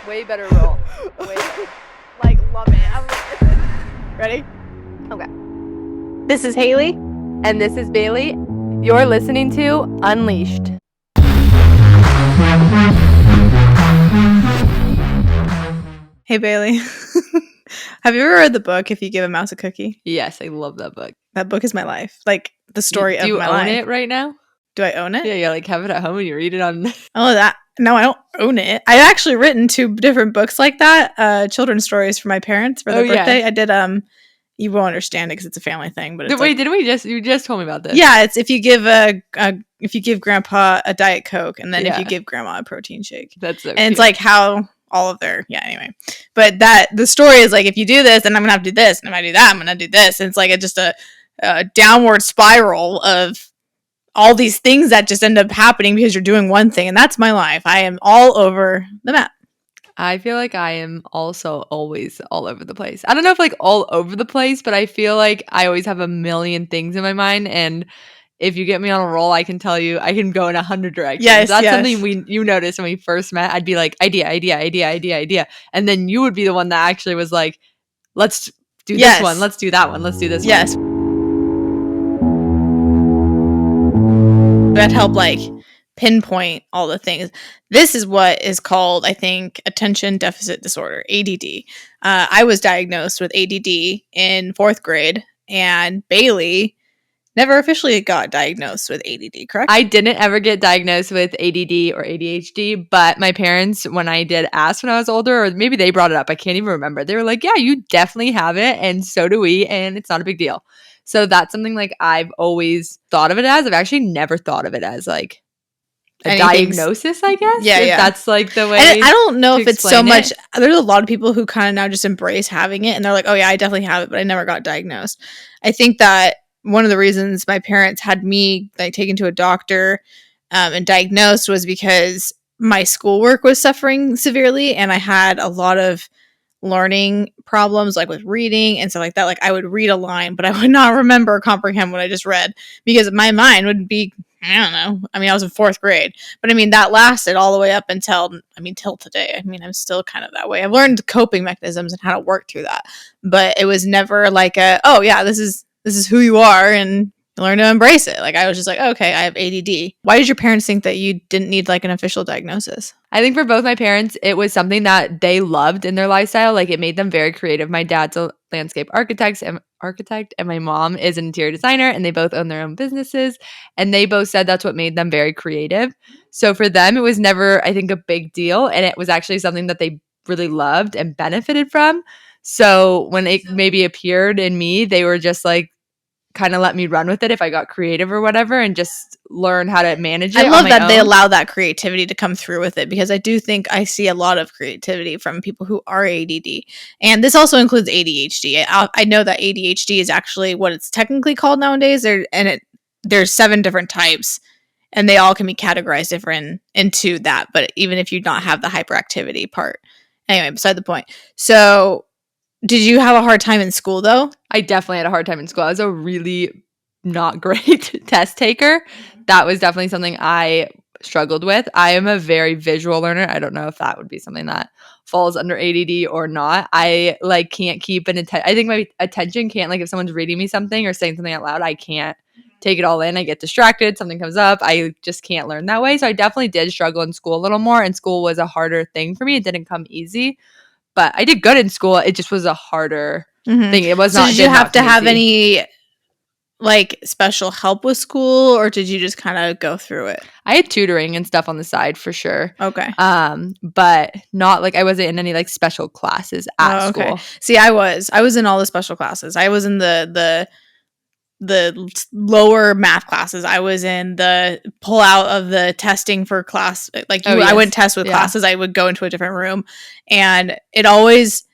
Way better role. Way better. Like, love it. I'm like, Ready? okay. This is Haley. And this is Bailey. You're listening to Unleashed. Hey, Bailey. Have you ever read the book If You Give a Mouse a Cookie? Yes, I love that book. That book is my life. Like, the story of my life. Do you own it right now? Do I own it? Yeah, you like have it at home and you read it on... Oh, that. No, I don't own it. I've actually written 2 different books like that. Children's stories for my parents for their birthday. Yeah. I did, you won't understand it because it's a family thing, but it's Wait, didn't we you just told me about this? Yeah, it's if you give grandpa a Diet Coke and then if you give grandma a protein shake. That's so and cute. It's like how all of their anyway. But the story is like if you do this, then I'm gonna have to do this, and if I do that, I'm gonna do this. And it's like just a downward spiral of all these things that just end up happening because you're doing one thing, and that's my life. I am all over the map. I feel like I am also always all over the place. I don't know if like all over the place, but I feel like I always have a million things in my mind, and if you get me on a roll, I can tell you I can go in 100 directions. Yes, that's something you noticed when we first met. I'd be like idea, and then you would be the one that actually was like, let's do this one, let's do that one, let's do this one. Yes. That helped like pinpoint all the things. This is what is called, I think, attention deficit disorder, ADD. I was diagnosed with ADD in 4th grade, and Bailey never officially got diagnosed with ADD, correct? I didn't ever get diagnosed with ADD or ADHD, but my parents, when I did ask when I was older, or maybe they brought it up, I can't even remember. They were like, yeah, you definitely have it, and so do we, and it's not a big deal. So that's something like I've always thought of it as. I've actually never thought of it as like a diagnosis, I guess. Yeah. That's like the way. And I don't know if it's so much. There's a lot of people who kind of now just embrace having it, and they're like, oh yeah, I definitely have it, but I never got diagnosed. I think that one of the reasons my parents had me like taken to a doctor and diagnosed was because my schoolwork was suffering severely, and I had a lot of learning problems like with reading and stuff like that. Like I would read a line, but I would not remember or comprehend what I just read because my mind would be, I don't know. I mean, I was in 4th grade, but I mean, that lasted all the way up until, till today. I mean, I'm still kind of that way. I've learned coping mechanisms and how to work through that, but it was never like oh yeah, this is who you are, and you learn to embrace it. Like I was just like, okay, I have ADD. Why did your parents think that you didn't need like an official diagnosis? I think for both my parents, it was something that they loved in their lifestyle. Like it made them very creative. My dad's a landscape architect, and my mom is an interior designer, and they both own their own businesses. And they both said that's what made them very creative. So for them, it was never, I think, a big deal. And it was actually something that they really loved and benefited from. So when it maybe appeared in me, they were just like, kind of let me run with it if I got creative or whatever, and just learn how to manage it. I love that they allow that creativity to come through with it, because I do think I see a lot of creativity from people who are ADD, and this also includes ADHD. I know that ADHD is actually what it's technically called nowadays. There's 7 different types, and they all can be categorized different into that. But even if you don't have the hyperactivity part, anyway, beside the point. So, did you have a hard time in school, though? I definitely had a hard time in school. I was a really not great test taker. That was definitely something I struggled with. I am a very visual learner. I don't know if that would be something that falls under ADD or not. I like can't keep an attention. I think my attention can't, like if someone's reading me something or saying something out loud, I can't take it all in. I get distracted. Something comes up. I just can't learn that way. So I definitely did struggle in school a little more, and school was a harder thing for me. It didn't come easy. But I did good in school. It just was a harder thing. It was not. Did you have to have any like special help with school, or did you just kind of go through it? I had tutoring and stuff on the side for sure. Okay. But not like I wasn't in any like special classes at school. See, I was in all the special classes. I was in the lower math classes. I was in the pull out of the testing for class. Like I wouldn't test with classes. I would go into a different room, and it always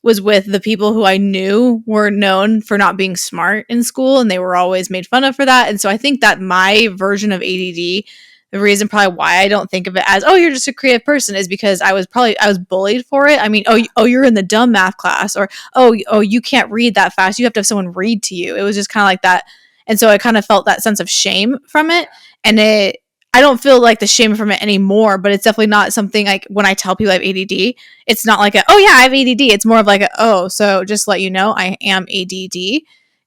was with the people who I knew were known for not being smart in school, and they were always made fun of for that. And so I think that my version of ADD, the reason probably why I don't think of it as, oh, you're just a creative person, is because I was bullied for it. I mean, you're in the dumb math class, or oh, you can't read that fast. You have to have someone read to you. It was just kind of like that. And so I kind of felt that sense of shame from it. And I don't feel like the shame from it anymore, but it's definitely not something like when I tell people I have ADD, it's not like oh yeah, I have ADD. It's more of like oh, so just to let you know, I am ADD.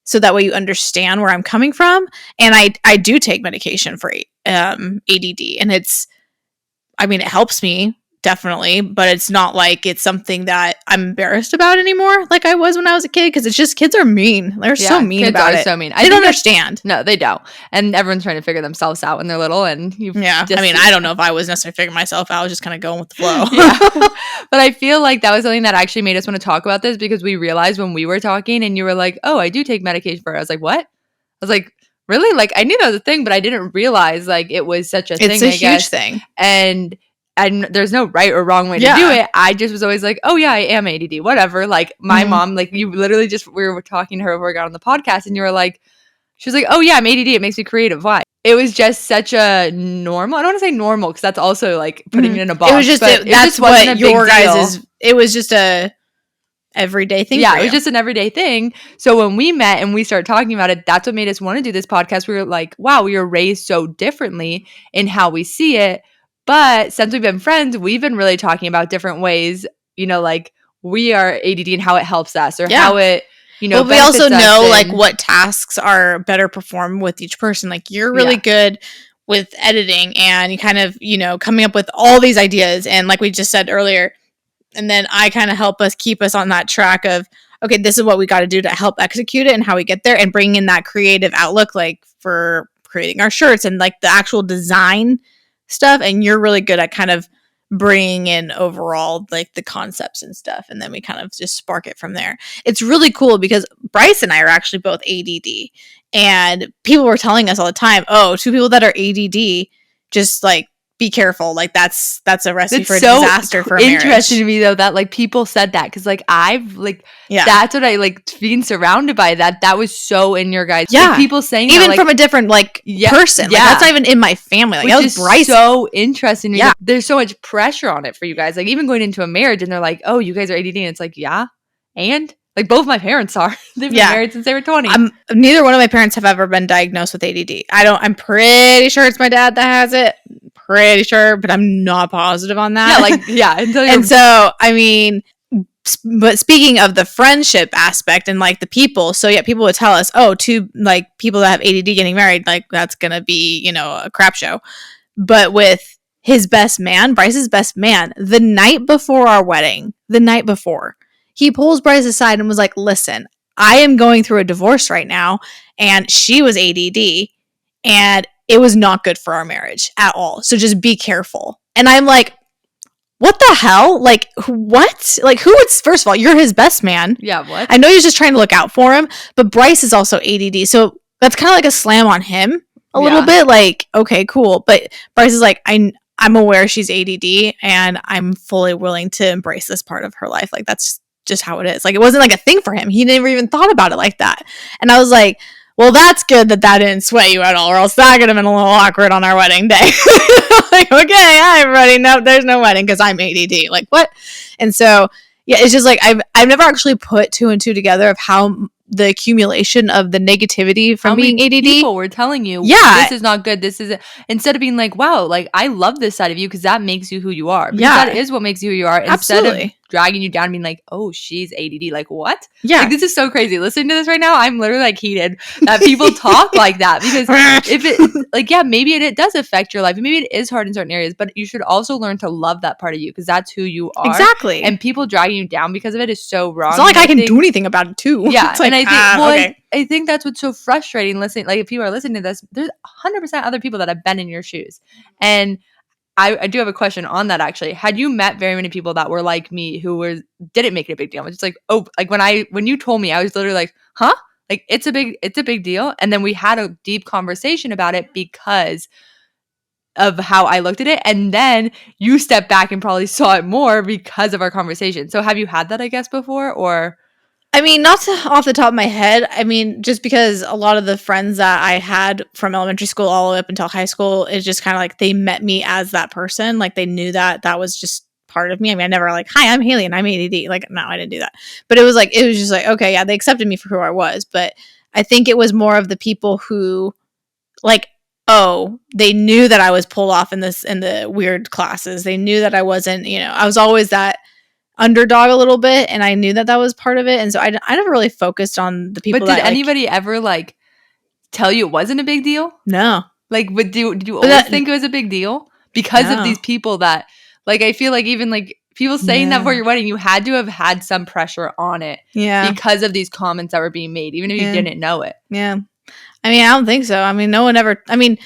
So that way you understand where I'm coming from. And I do take medication for ADD, and it helps me definitely, but it's not like it's something that I'm embarrassed about anymore like I was when I was a kid, because it's just kids are mean. They're so mean about it. So mean. They don't understand. No, they don't. And everyone's trying to figure themselves out when they're little, and I don't know if I was necessarily figuring myself out. I was just kind of going with the flow. But I feel like that was something that actually made us want to talk about this, because we realized when we were talking and you were like, oh, I do take medication for it. I was like, what? I was like, really? Like, I knew that was a thing, but I didn't realize like it was such a thing. It's a huge thing. And there's no right or wrong way to do it. I just was always like, oh yeah, I am ADD, whatever. Like my mom, like you literally we were talking to her before we got on the podcast, and you were like, she was like, oh yeah, I'm ADD. It makes me creative. Why? It was just such a normal. I don't want to say normal, because that's also like putting it in a box. It was just that's what your guys' it was just a everyday thing. Yeah, it was just an everyday thing. So when we met and we started talking about it, that's what made us want to do this podcast. We were like, wow, we were raised so differently in how we see it. But since we've been friends, we've been really talking about different ways, like we are ADD and how it helps us, or how it, but we also know like what tasks are better performed with each person. Like you're really good with editing, and you kind of, coming up with all these ideas. And like we just said earlier, and then I kind of keep us on that track of, okay, this is what we got to do to help execute it and how we get there, and bring in that creative outlook, like for creating our shirts and like the actual design stuff. And you're really good at kind of bringing in overall like the concepts and stuff, and then we kind of just spark it from there. It's really cool because Bryce and I are actually both ADD, and people were telling us all the time, oh, two people that are ADD, just like be careful, like that's a recipe for a disaster for a marriage. It's interesting to me though that like people said that, because like I've like that's what I like, being surrounded by that was so in your guys. Like, people saying even that, like, from a different like person, like that's not even in my family. Like that was Bryce. So interesting. Yeah, there's so much pressure on it for you guys. Like even going into a marriage, and they're like, oh, you guys are ADD, and it's like and like both my parents are. They've been married since they were 20. Neither one of my parents have ever been diagnosed with ADD. I'm pretty sure it's my dad that has it. Pretty sure, but I'm not positive on that. And so I mean, but speaking of the friendship aspect and like the people, so people would tell us, oh, two like people that have ADD getting married, like that's gonna be a crap show. But with his best man, Bryce's best man, the night before our wedding, he pulls Bryce aside and was like, listen, I am going through a divorce right now, and she was ADD, and it was not good for our marriage at all. So just be careful. And I'm like, what the hell? Like, what? Like, who would, first of all, you're his best man. Yeah, what? I know you're just trying to look out for him, but Bryce is also ADD. So that's kind of like a slam on him a little bit. Like, okay, cool. But Bryce is like, I'm aware she's ADD, and I'm fully willing to embrace this part of her life. Like, that's just how it is. Like, it wasn't like a thing for him. He never even thought about it like that. And I was like, well, that's good that didn't sway you at all, or else that could have been a little awkward on our wedding day. Like, okay, hi, everybody. No, there's no wedding because I'm ADD. Like, what? And so, it's just like I've never actually put two and two together of how the accumulation of the negativity from being ADD. People were telling you, this is not good. This is instead of being like, wow, like I love this side of you because that makes you who you are. Because that is what makes you who you are. Instead of dragging you down and being like, oh, she's ADD. Like, what? Yeah. Like, this is so crazy. Listening to this right now, I'm literally like heated that people talk like that, because if it like, maybe it does affect your life. Maybe it is hard in certain areas, but you should also learn to love that part of you because that's who you are. Exactly. And people dragging you down because of it is so wrong. It's not like I can do anything about it too. Yeah. It's like, and I think, I think that's what's so frustrating listening. Like if people are listening to this, there's 100% other people that have been in your shoes. And I do have a question on that actually. Had you met very many people that were like me who didn't make it a big deal? It's just like, oh, like when you told me, I was literally like, huh? Like it's a big deal. And then we had a deep conversation about it because of how I looked at it. And then you stepped back and probably saw it more because of our conversation. So have you had that, I guess, before, or? I mean, not off the top of my head. I mean, just because a lot of the friends that I had from elementary school all the way up until high school, it's just kind of like they met me as that person. Like they knew that was just part of me. I mean, I never like, hi, I'm Haley and I'm ADD. Like, no, I didn't do that. But it was just like, okay, yeah, they accepted me for who I was. But I think it was more of the people who like, oh, they knew that I was pulled off in the weird classes. They knew that I wasn't, I was always that underdog a little bit, and I knew that was part of it. And so I never really focused on the people. But did anybody ever like tell you it wasn't a big deal? No. Like, did you always think it was a big deal because of these people that, like, I feel like even like people saying that for your wedding, you had to have had some pressure on it, because of these comments that were being made, even if you didn't know it. Yeah. I mean, I don't think so. I mean, no one ever, none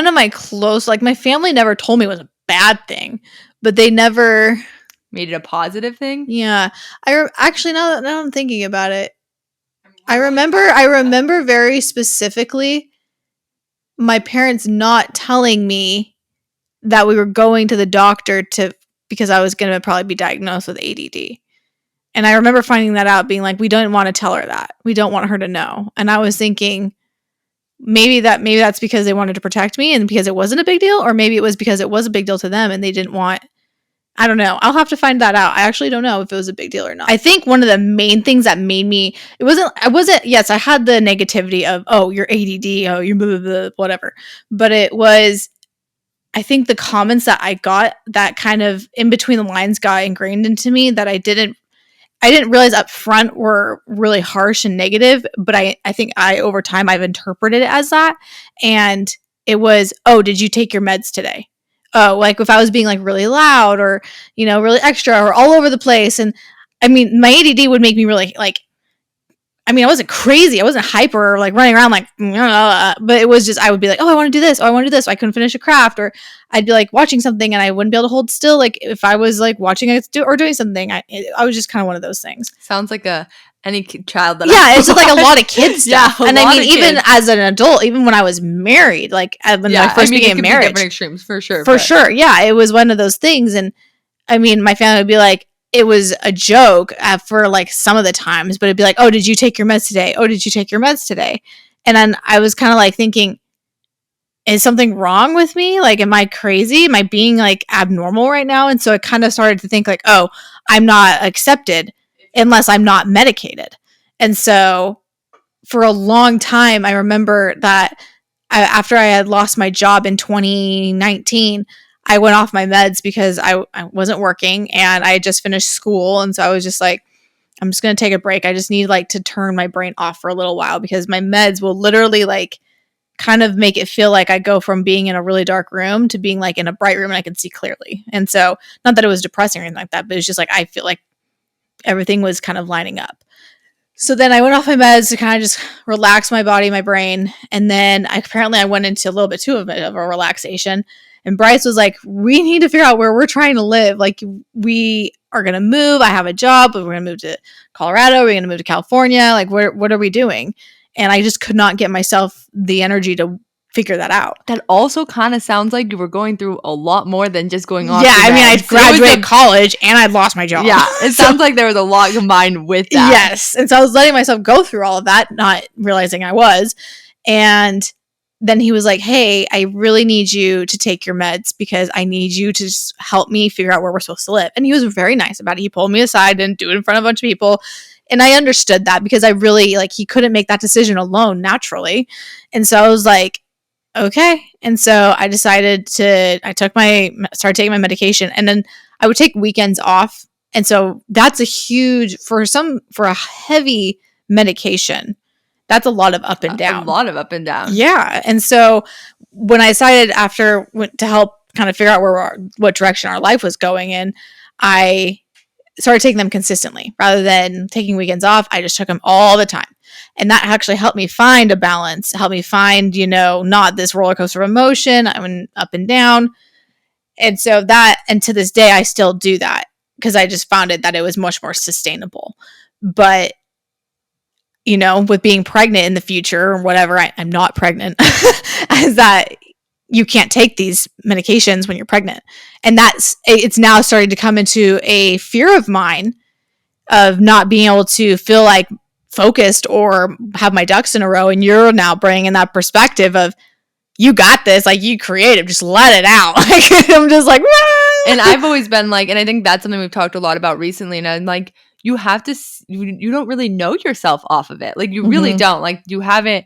of my close, like my family never told me it was a bad thing, but they never made it a positive thing. Yeah. Actually, now that I'm thinking about it, I remember very specifically my parents not telling me that we were going to the doctor because I was going to probably be diagnosed with ADD. And I remember finding that out, being like, we don't want to tell her that. We don't want her to know. And I was thinking maybe that's because they wanted to protect me and because it wasn't a big deal, or maybe it was because it was a big deal to them and they didn't want, I don't know. I'll have to find that out. I actually don't know if it was a big deal or not. I think one of the main things that made me, yes, I had the negativity of, oh, you're ADD, oh, you're blah, blah, blah, whatever. But it was, I think the comments that I got that kind of in between the lines got ingrained into me that I didn't realize up front were really harsh and negative, but I think over time I've interpreted it as that. And it was, oh, did you take your meds today? Oh, like if I was being like really loud or, really extra or all over the place. And I mean, my ADD would make me really like, I wasn't crazy. I wasn't hyper or like running around like, but it was just, I would be like, oh, I want to do this. Oh, I want to do this. I couldn't finish a craft, or I'd be like watching something and I wouldn't be able to hold still. Like if I was like watching it or doing something, I was just kind of one of those things. Sounds like any child that it's just like a lot of kids stuff. And I mean, even as an adult, even when I was married, like when I first began marriage, different extremes for sure. Sure. Yeah. It was one of those things. And I mean, my family would be like, it was a joke for like some of the times, but it'd be like, oh, did you take your meds today? Oh, did you take your meds today? And then I was kind of like thinking, is something wrong with me? Like, am I crazy? Am I being like abnormal right now? And so I kind of started to think like, oh, I'm not accepted unless I'm not medicated. And so for a long time, I remember that after I had lost my job in 2019, I went off my meds because I wasn't working and I had just finished school. And so I was just like, I'm just going to take a break. I just need like to turn my brain off for a little while because my meds will literally like kind of make it feel like I go from being in a really dark room to being like in a bright room and I can see clearly. And so not that it was depressing or anything like that, but it was just like, I feel like everything was kind of lining up. So then I went off my meds to kind of just relax my body, my brain. And then I went into a little bit too of a relaxation. And Bryce was like, we need to figure out where we're trying to live. Like, we are going to move. I have a job, but we're going to move to Colorado. We're going to move to California. Like, what are we doing? And I just could not get myself the energy to figure that out. That also kind of sounds like you were going through a lot more than just going off. Yeah, I mean, I graduated college and I'd lost my job. Yeah, it sounds like there was a lot combined with that. Yes. And so I was letting myself go through all of that, not realizing I was. And then he was like, hey, I really need you to take your meds because I need you to just help me figure out where we're supposed to live. And he was very nice about it. He pulled me aside, didn't do it in front of a bunch of people. And I understood that because I really, like, he couldn't make that decision alone naturally. And so I was like, okay. And so I decided started taking my medication, and then I would take weekends off. And so that's a huge, for a heavy medication, that's a lot of up and down. A lot of up and down. Yeah. And so when I decided to help kind of figure out what direction our life was going in, I started taking them consistently rather than taking weekends off. I just took them all the time. And that actually helped me find a balance, helped me find, not this roller coaster of emotion. I went up and down. And so and to this day, I still do that because I just found that it was much more sustainable. But with being pregnant in the future or whatever, I'm not pregnant, is that you can't take these medications when you're pregnant. And it's now starting to come into a fear of mine of not being able to feel like focused or have my ducks in a row. And you're now bringing that perspective of, you got this, like, you creative, just let it out. Like, I'm just like, ah! And I've always been like, and I think that's something we've talked a lot about recently. And I'm like, you have to, you don't really know yourself off of it. Like, you really don't. Like, you haven't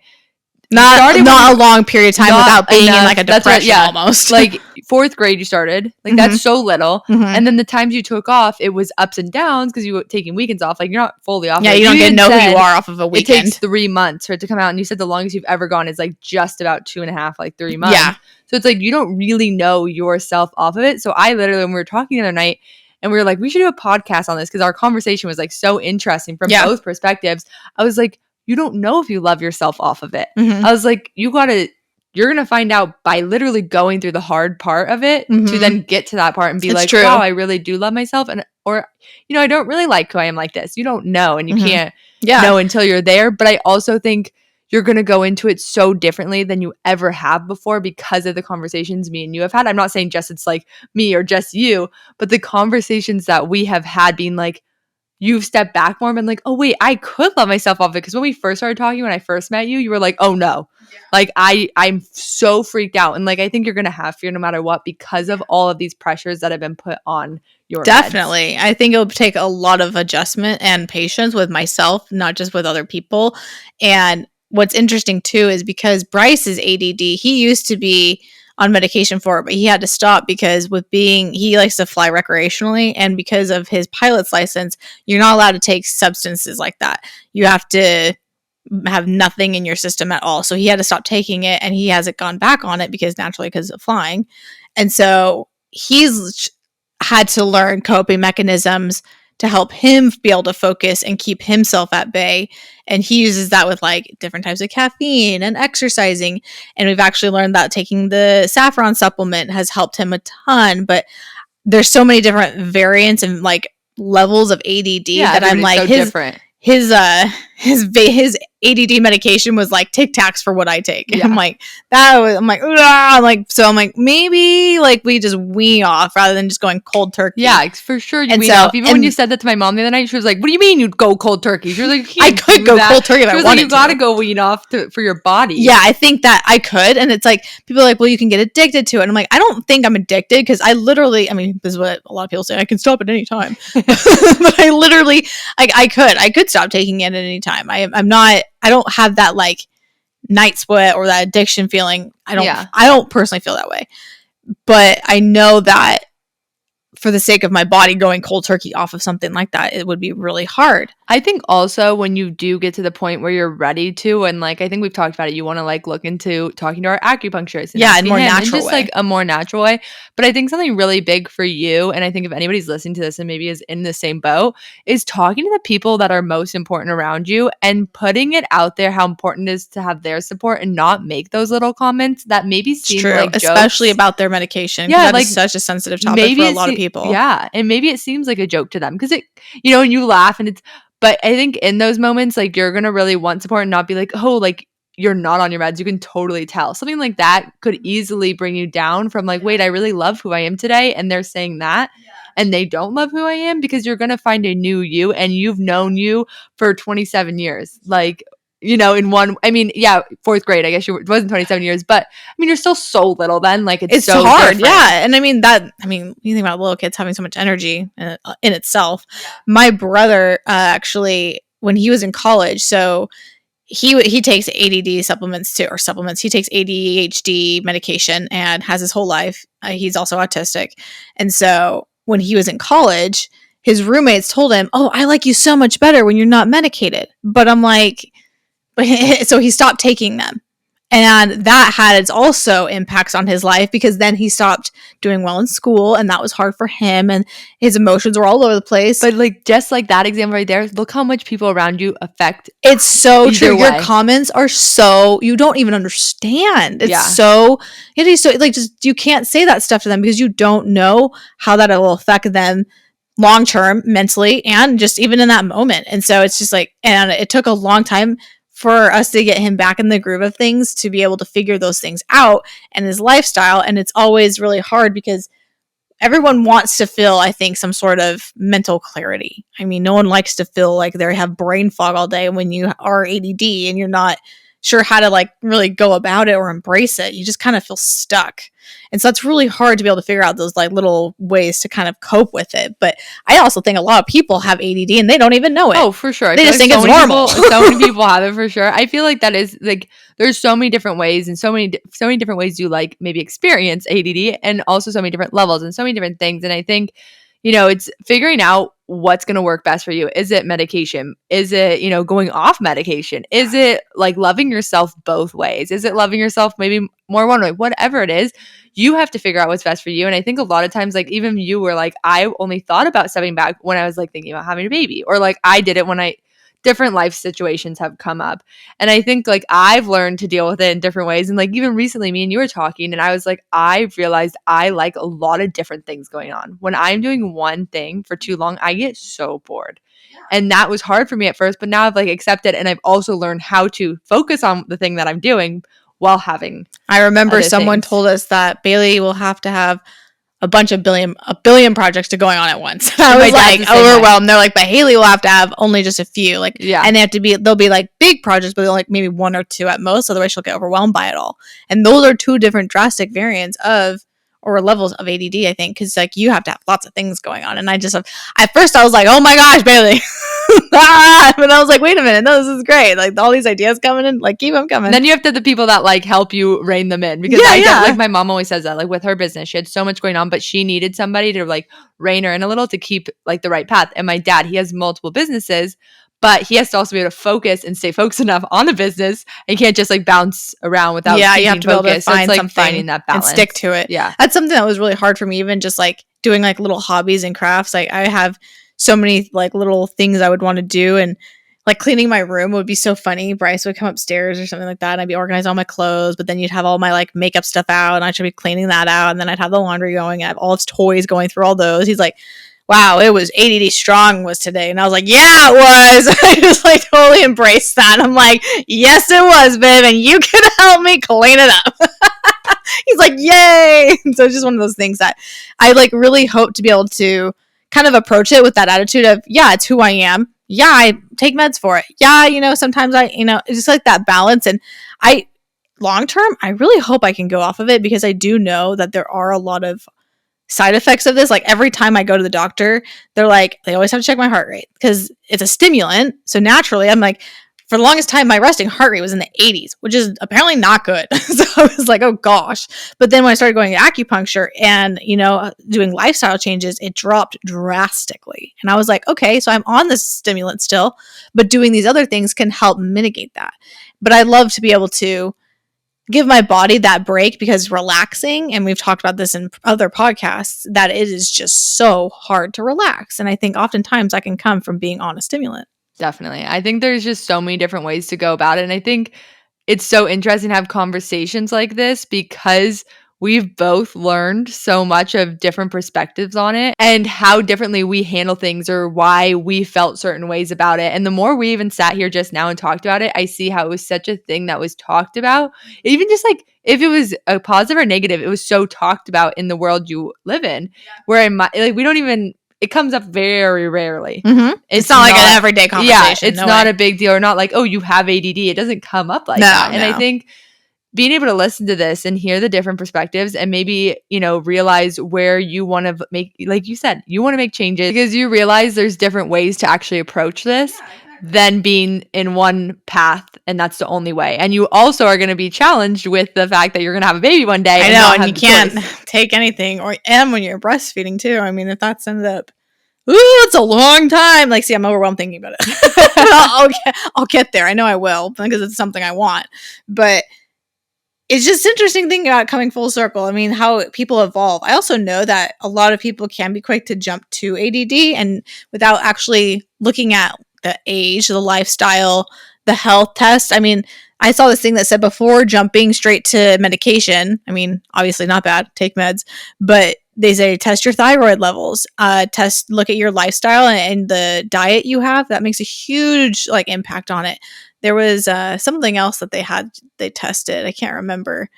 Not a long period of time without being in like a depression almost. Like 4th grade you started. Like that's so little. And then the times you took off, it was ups and downs because you were taking weekends off. Like you're not fully off. Yeah, you don't get to know who you are off of a weekend. It takes 3 months for it to come out. And you said the longest you've ever gone is like just about 2.5, like 3 months. Yeah. So it's like you don't really know yourself off of it. So I literally, when we were talking the other night, and we were like, we should do a podcast on this because our conversation was like so interesting from both perspectives. I was like, you don't know if you love yourself off of it. I was like, you're going to find out by literally going through the hard part of it to then get to that part and be like, wow, I really do love myself. Or, I don't really like who I am like this. You don't know, and you can't know until you're there. But I also think you're going to go into it so differently than you ever have before because of the conversations me and you have had. I'm not saying just it's like me or just you, but the conversations that we have had being like, you've stepped back more and been like, oh, wait, I could love myself off it. Because when we first started talking, when I first met you, you were like, oh, no. Yeah. Like, I'm so freaked out. And, like, I think you're going to have fear no matter what because of all of these pressures that have been put on your Definitely. meds. I think it'll take a lot of adjustment and patience with myself, not just with other people. And what's interesting, too, is because Bryce's ADD, he used to be on medication for it, but he had to stop because he likes to fly recreationally, and because of his pilot's license, you're not allowed to take substances like that. You have to have nothing in your system at all. So he had to stop taking it, and he hasn't gone back on it because of flying. And so he's had to learn coping mechanisms to help him be able to focus and keep himself at bay. And he uses that with like different types of caffeine and exercising. And we've actually learned that taking the saffron supplement has helped him a ton. But there's so many different variants and like levels of ADD that I'm like, different. His ADD medication was like Tic Tacs for what I take. Yeah. I'm like, maybe like we just wean off rather than just going cold turkey. Yeah, for sure. You wean off. Even when you said that to my mom the other night, she was like, what do you mean you'd go cold turkey? She was like, I could go cold turkey if I wanted like, you gotta go wean off for your body. Yeah, I think that I could. And it's like, people are like, well, you can get addicted to it. And I'm like, I don't think I'm addicted because this is what a lot of people say, I can stop at any time. But I literally, I could stop taking it at any time. I don't have that like night sweat or that addiction feeling. I don't personally feel that way, but I know that for the sake of my body going cold turkey off of something like that, it would be really hard. I think also when you do get to the point where you're ready to, and like I think we've talked about it, you want to like look into talking to our acupuncturist. Yeah, in more natural just way. Like a more natural way. But I think something really big for you, and I think if anybody's listening to this and maybe is in the same boat, is talking to the people that are most important around you and putting it out there how important it is to have their support and not make those little comments that maybe seem like jokes. Especially about their medication. Yeah, that is such a sensitive topic for a lot of people. Yeah, and maybe it seems like a joke to them because it, and you laugh and it's, but I think in those moments, like you're going to really want support and not be like, oh, like you're not on your meds. You can totally tell. Something like that could easily bring you down from like, wait, I really love who I am today. And they're saying that and they don't love who I am because you're going to find a new you and you've known you for 27 years. Like, in 4th grade, I guess it wasn't 27 years, but you're still so little then. Like it's so hard. different. Yeah. And you think about little kids having so much energy in itself. My brother, actually, when he was in college, so he takes ADD supplements too, he takes ADHD medication and has his whole life. He's also autistic. And so when he was in college, his roommates told him, oh, I like you so much better when you're not medicated. But I'm like, so he stopped taking them. And that had its also impacts on his life because then he stopped doing well in school and that was hard for him and his emotions were all over the place. But like just like that example right there, look how much people around you affect. It's so true. Your comments are so, you don't even understand. It's so like just you can't say that stuff to them because you don't know how that will affect them long term mentally and just even in that moment. And so it's just like, and it took a long time for us to get him back in the groove of things to be able to figure those things out and his lifestyle. And it's always really hard because everyone wants to feel, I think, some sort of mental clarity. No one likes to feel like they have brain fog all day when you are ADD and you're not sure how to like really go about it or embrace it. You just kind of feel stuck. And so it's really hard to be able to figure out those like little ways to kind of cope with it. But I also think a lot of people have ADD and they don't even know it. Oh, for sure. They just think it's normal. So many people have it for sure. I feel like that is like there's so many different ways and so many different ways you like maybe experience ADD, and also so many different levels and so many different things. And I think, it's figuring out what's going to work best for you. Is it medication? Is it, going off medication? Is it like loving yourself both ways? Is it loving yourself maybe more one way? Whatever it is, you have to figure out what's best for you. And I think a lot of times, like even you were like, I only thought about stepping back when I was like thinking about having a baby, or like I did it when different life situations have come up. And I think like I've learned to deal with it in different ways. And like even recently me and you were talking and I was like, I realized I like a lot of different things going on. When I'm doing one thing for too long, I get so bored. And that was hard for me at first, but now I've like accepted, and I've also learned how to focus on the thing that I'm doing while having. I remember someone told us that Bailey will have to have a billion projects to going on at once. I was like overwhelmed. They're like, but Haley will have to have only just a few. Like, yeah. And they'll be like big projects, but they'll like maybe one or two at most. Otherwise she'll get overwhelmed by it all. And those are two different drastic variants or levels of ADD, I think. Cause like you have to have lots of things going on. And at first I was like, oh my gosh, Bailey. But I was like, wait a minute, no, this is great. Like all these ideas coming in, like keep them coming. And then you have to have the people that like help you rein them in, because like my mom always says that, like with her business, she had so much going on, but she needed somebody to like rein her in a little to keep like the right path. And my dad, he has multiple businesses, but he has to also be able to focus and stay focused enough on the business. And he can't just like bounce around without you have to focus. Be able to find so it's like something finding that balance and stick to it. Yeah, that's something that was really hard for me. Even just like doing like little hobbies and crafts. Like I have so many like little things I would want to do, and like cleaning my room would be so funny. Bryce would come upstairs or something like that, and I'd be organizing all my clothes, but then you'd have all my like makeup stuff out, and I should be cleaning that out, and then I'd have the laundry going, and I have all its toys going through all those. He's like, wow, it was ADD strong was today. And I was like, yeah, it was. I just like totally embraced that. I'm like, yes, it was, babe, and you can help me clean it up. He's like, yay. And so it's just one of those things that I like really hope to be able to kind of approach it with that attitude of, yeah, it's who I am. Yeah, I take meds for it. Yeah, sometimes it's just like that balance. And long term, I really hope I can go off of it, because I do know that there are a lot of side effects of this. Like every time I go to the doctor, they always have to check my heart rate because it's a stimulant. So naturally, I'm like, for the longest time, my resting heart rate was in the 80s, which is apparently not good. So I was like, oh gosh. But then when I started going to acupuncture and, doing lifestyle changes, it dropped drastically. And I was like, okay, so I'm on this stimulant still, but doing these other things can help mitigate that. But I'd love to be able to give my body that break, because relaxing, and we've talked about this in other podcasts, that it is just so hard to relax. And I think oftentimes that can come from being on a stimulant. Definitely. I think there's just so many different ways to go about it. And I think it's so interesting to have conversations like this, because we've both learned so much of different perspectives on it and how differently we handle things, or why we felt certain ways about it. And the more we even sat here just now and talked about it, I see how it was such a thing that was talked about. Even just like if it was a positive or negative, it was so talked about in the world you live in. Where we don't even, it comes up very rarely. Mm-hmm. It's not like an everyday conversation. Yeah, it's not a big deal, or not like, oh, you have ADD. It doesn't come up like that. And I think being able to listen to this and hear the different perspectives, and maybe, realize where you want to make, like you said, you want to make changes, because you realize there's different ways to actually approach this than being in one path, and that's the only way. And you also are going to be challenged with the fact that you're going to have a baby one day. I know, and you can't take anything, and when you're breastfeeding too. I mean, if that's ended up, ooh, it's a long time. Like, see, I'm overwhelmed thinking about it. I'll get there. I know I will, because it's something I want. But it's just interesting thinking about coming full circle. I mean, how people evolve. I also know that a lot of people can be quick to jump to ADD, and without actually looking at the age, the lifestyle, the health test. I mean, I saw this thing that said before jumping straight to medication. I mean, obviously not bad, take meds, but they say test your thyroid levels, look at your lifestyle and the diet you have. That makes a huge impact on it. There was something else that they tested. I can't remember.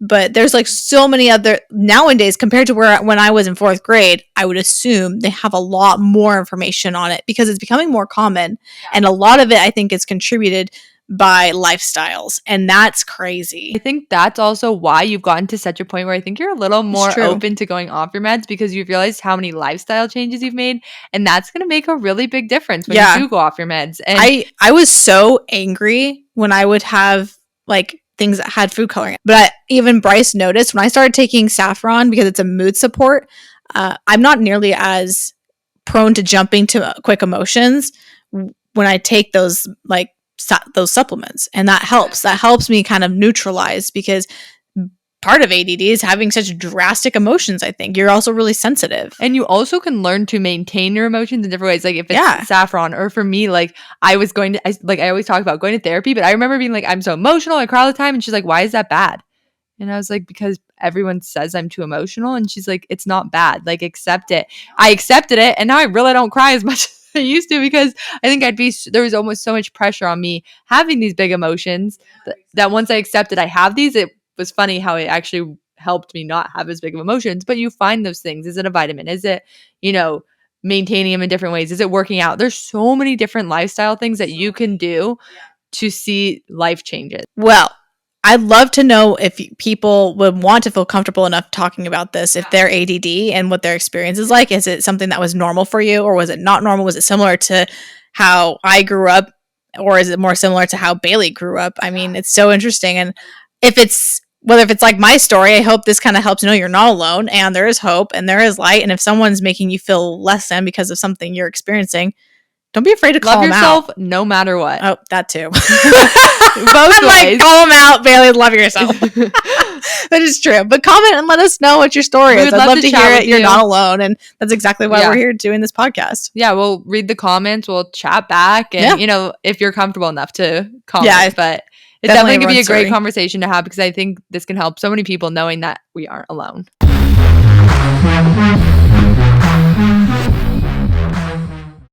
But there's so many other, nowadays compared to when I was in 4th grade, I would assume they have a lot more information on it, because it's becoming more common. And a lot of it, I think, is contributed by lifestyles. And that's crazy. I think that's also why you've gotten to such a point where I think you're a little more open to going off your meds, because you've realized how many lifestyle changes you've made. And that's going to make a really big difference when you do go off your meds. And I was so angry when I would have like things that had food coloring. But even Bryce noticed when I started taking saffron, because it's a mood support, I'm not nearly as prone to jumping to quick emotions when I take those like those supplements, and that helps me kind of neutralize, because part of ADD is having such drastic emotions. I think you're also really sensitive, and you also can learn to maintain your emotions in different ways. Like if it's saffron, or for me, like I always talk about going to therapy, but I remember being like, I'm so emotional, I cry all the time, and she's like, why is that bad? And I was like, because everyone says I'm too emotional. And she's like, it's not bad. Like, accept it. I accepted it. And now I really don't cry as much as I used to, because I think there was almost so much pressure on me having these big emotions that once I accepted I have these, it was funny how it actually helped me not have as big of emotions. But you find those things. Is it a vitamin? Is it, maintaining them in different ways? Is it working out? There's so many different lifestyle things that you can do to see life changes. Well, I'd love to know if people would want to feel comfortable enough talking about this, if they're ADD and what their experience is like. Is it something that was normal for you, or was it not normal? Was it similar to how I grew up, or is it more similar to how Bailey grew up? I mean, it's so interesting. And if it's like my story, I hope this kind of helps you know you're not alone, and there is hope and there is light. And if someone's making you feel less than because of something you're experiencing, don't be afraid to call them out. Love yourself no matter what. Oh, that too. Both ways. Like, call them out, Bailey. Love yourself. That is true. But comment and let us know what your story is. I'd love to hear it. You're not alone. And that's exactly why we're here doing this podcast. Yeah, we'll read the comments. We'll chat back. And, if you're comfortable enough to comment. But it's definitely going to be a great conversation to have, because I think this can help so many people knowing that we aren't alone.